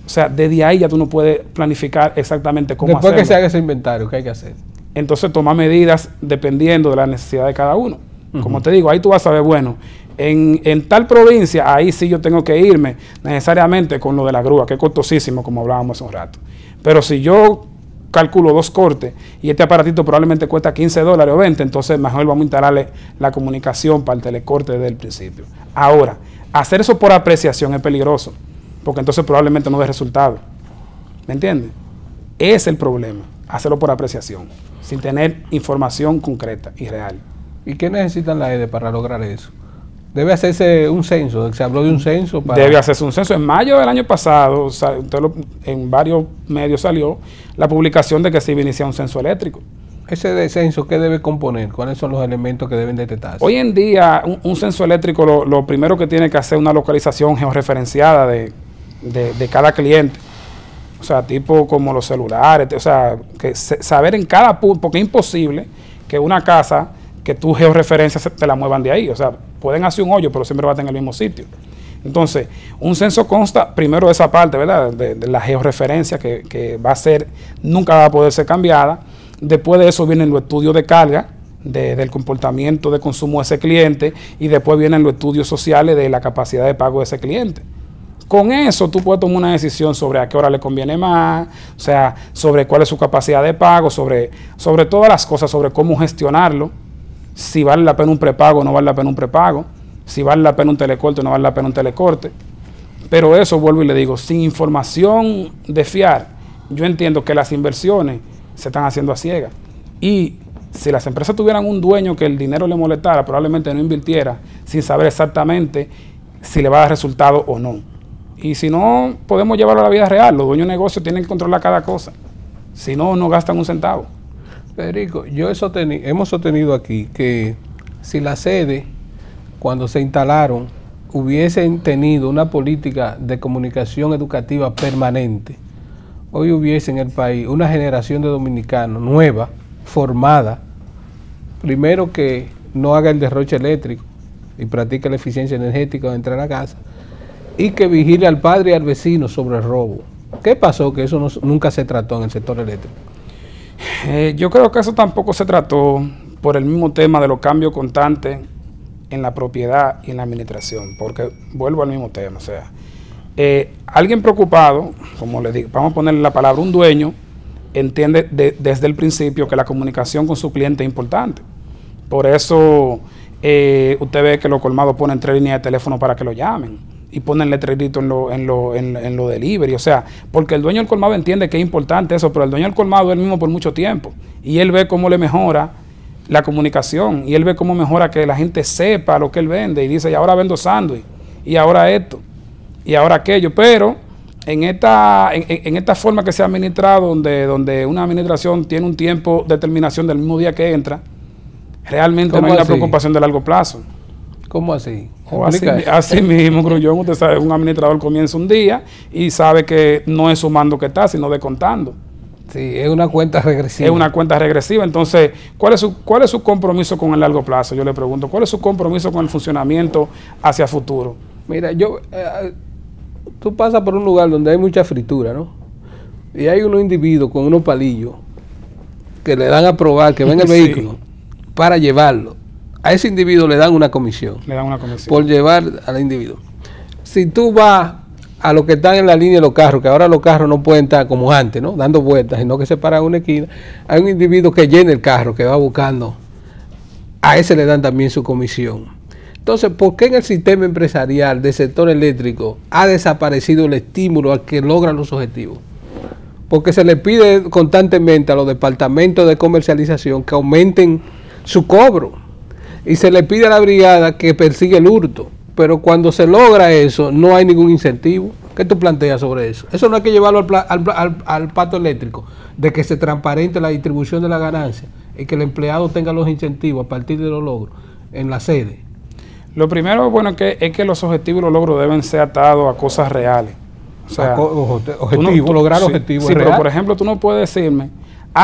o sea, desde ahí ya tú no puedes planificar exactamente cómo hacerlo. Después que se haga ese inventario, ¿qué hay que hacer? Entonces toma medidas dependiendo de la necesidad de cada uno. Como te digo, ahí tú vas a ver, bueno, en tal provincia, ahí sí yo tengo que irme necesariamente con lo de la grúa, que es costosísimo, como hablábamos hace un rato. Pero si yo calculo 2 cortes y este aparatito probablemente cuesta $15 o 20, entonces mejor vamos a instalarle la comunicación para el telecorte desde el principio. Ahora, hacer eso por apreciación es peligroso, porque entonces probablemente no dé resultado. ¿Me entiendes? Ese es el problema, hacerlo por apreciación, sin tener información concreta y real. ¿Y qué necesitan la EDE para lograr eso? Debe hacerse un censo, se habló de un censo. Debe hacerse un censo. En mayo del año pasado, en varios medios salió la publicación de que se iba a iniciar un censo eléctrico. ¿Ese censo qué debe componer? ¿Cuáles son los elementos que deben detectarse? Hoy en día, un censo eléctrico lo primero que tiene que hacer es una localización georreferenciada de cada cliente. O sea, tipo como los celulares, o sea, que saber en cada punto, porque es imposible que una casa que tú georreferencias te la muevan de ahí. O sea, pueden hacer un hoyo, pero siempre va a estar en el mismo sitio. Entonces, un censo consta primero de esa parte, ¿verdad? De la georreferencia que va a ser, nunca va a poder ser cambiada. Después de eso vienen los estudios de carga, del comportamiento de consumo de ese cliente, y después vienen los estudios sociales de la capacidad de pago de ese cliente. Con eso tú puedes tomar una decisión sobre a qué hora le conviene más, o sea, sobre cuál es su capacidad de pago, sobre todas las cosas, sobre cómo gestionarlo, si vale la pena un prepago o no vale la pena un prepago, si vale la pena un telecorte o no vale la pena un telecorte. Pero eso, vuelvo y le digo, sin información de fiar, yo entiendo que las inversiones se están haciendo a ciegas. Y si las empresas tuvieran un dueño que el dinero le molestara, probablemente no invirtiera sin saber exactamente si le va a dar resultado o no. Y si no, podemos llevarlo a la vida real. Los dueños de negocios tienen que controlar cada cosa. Si no, no gastan un centavo. Federico, hemos sostenido aquí que si la sede, cuando se instalaron, hubiesen tenido una política de comunicación educativa permanente, hoy hubiese en el país una generación de dominicanos nueva, formada, primero que no haga el derroche eléctrico y practique la eficiencia energética de entrar a casa, y que vigile al padre y al vecino sobre el robo. ¿Qué pasó? Que eso nunca se trató en el sector eléctrico. Yo creo que eso tampoco se trató por el mismo tema de los cambios constantes en la propiedad y en la administración, porque vuelvo al mismo tema, o sea, alguien preocupado, como le digo, vamos a ponerle la palabra, un dueño, entiende desde el principio que la comunicación con su cliente es importante. Por eso usted ve que los colmados ponen 3 líneas de teléfono para que lo llamen y ponen letrerito en lo delivery, o sea, porque el dueño del colmado entiende que es importante eso, pero el dueño del colmado es el mismo por mucho tiempo, y él ve cómo le mejora la comunicación, y él ve cómo mejora que la gente sepa lo que él vende, y dice, y ahora vendo sándwich, y ahora esto, y ahora aquello, pero en esta forma que se ha administrado, donde una administración tiene un tiempo de terminación del mismo día que entra, realmente no hay una preocupación de largo plazo. ¿Cómo así? Así mismo, Grullón, usted sabe, un administrador comienza un día y sabe que no es sumando que está, sino descontando. Sí, es una cuenta regresiva. Es una cuenta regresiva. Entonces, ¿cuál es su compromiso con el largo plazo? Yo le pregunto, ¿cuál es su compromiso con el funcionamiento hacia futuro? Mira, tú pasas por un lugar donde hay mucha fritura, ¿no? Y hay unos individuos con unos palillos que le dan a probar que ven el vehículo para llevarlo. A ese individuo le dan una comisión. Le dan una comisión. Por llevar al individuo. Si tú vas a los que están en la línea de los carros, que ahora los carros no pueden estar como antes, ¿no? Dando vueltas, sino que se paran en una esquina, hay un individuo que llena el carro, que va buscando. A ese le dan también su comisión. Entonces, ¿por qué en el sistema empresarial del sector eléctrico ha desaparecido el estímulo al que logran los objetivos? Porque se le pide constantemente a los departamentos de comercialización que aumenten su cobro. Y se le pide a la brigada que persigue el hurto, pero cuando se logra eso no hay ningún incentivo. ¿Qué tú planteas sobre eso? Eso no hay que llevarlo al pacto eléctrico, de que se transparente la distribución de la ganancia y que el empleado tenga los incentivos a partir de los logros en la sede. Lo primero, bueno, es que los objetivos y los logros deben ser atados a cosas reales. O sea, lograr objetivos sí, reales. pero por ejemplo, tú no puedes decirme,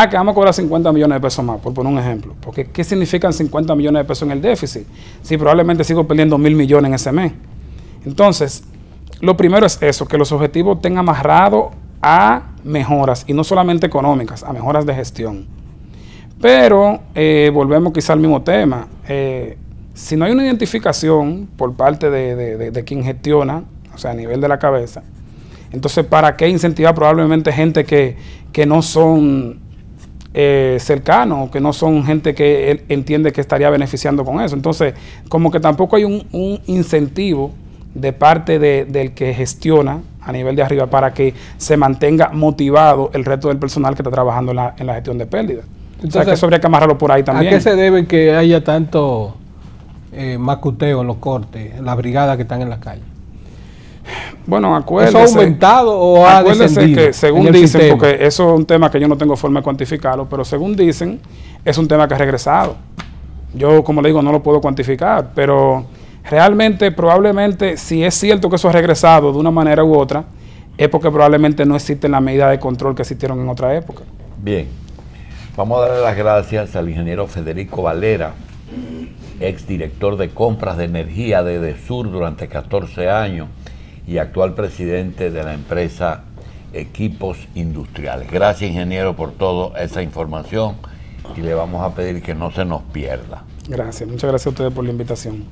que vamos a cobrar 50 millones de pesos más, por poner un ejemplo. Porque ¿qué significan 50 millones de pesos en el déficit? Si probablemente sigo perdiendo 1.000 millones en ese mes. Entonces, lo primero es eso, que los objetivos estén amarrados a mejoras, y no solamente económicas, a mejoras de gestión. Pero volvemos quizá al mismo tema. si no hay una identificación por parte de quien gestiona, o sea, a nivel de la cabeza, entonces, ¿para qué incentivar probablemente gente que no son cercanos, que no son gente que él entiende que estaría beneficiando con eso? Entonces, como que tampoco hay un incentivo de parte del que gestiona a nivel de arriba para que se mantenga motivado el resto del personal que está trabajando en la gestión de pérdidas. Entonces, o sea, que eso habría que amarrarlo por ahí también. ¿A qué se debe que haya tanto macuteo en los cortes, en las brigadas que están en la calle? Bueno, acuérdese. ¿Eso ha aumentado o ha descendido? Que según dicen, porque eso es un tema que yo no tengo forma de cuantificarlo, pero según dicen, es un tema que ha regresado. Yo, como le digo, no lo puedo cuantificar, pero realmente, probablemente, si es cierto que eso ha regresado de una manera u otra, es porque probablemente no existen las medidas de control que existieron en otra época. Bien, vamos a darle las gracias al ingeniero Federico Valera, exdirector de compras de energía de Edesur durante 14 años y actual presidente de la empresa Equipos Industriales. Gracias, ingeniero, por toda esa información y le vamos a pedir que no se nos pierda. Gracias, muchas gracias a ustedes por la invitación.